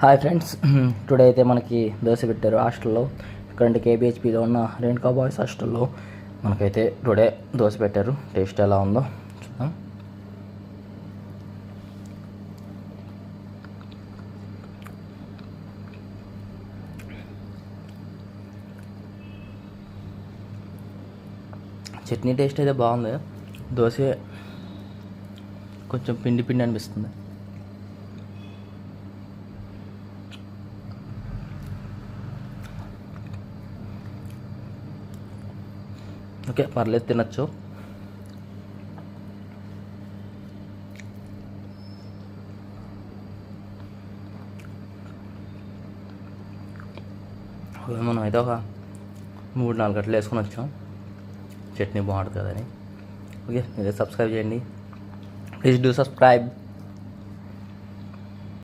Hi friends, today అయితే మనకి దోశ పెట్టారు హాస్టల్లో. ఇక్కడ కేబిహెచ్పిలో ఉన్న రేణుకా బాయ్స్ హాస్టల్లో మనకైతే టుడే దోశ పెట్టారు. టేస్ట్ ఎలా ఉందో చూద్దాం. చట్నీ టేస్ట్ అయితే బాగుంది. దోశ కొంచెం పిండి పిండి అనిపిస్తుంది. ఓకే, పర్లేదు, తినచ్చు. మనం అయితే ఒక 3-4 గంటలు వేసుకొని వచ్చాం. చట్నీ బాగుంటుంది కదని. ఓకే, మీరే సబ్స్క్రైబ్ చేయండి. Please do subscribe.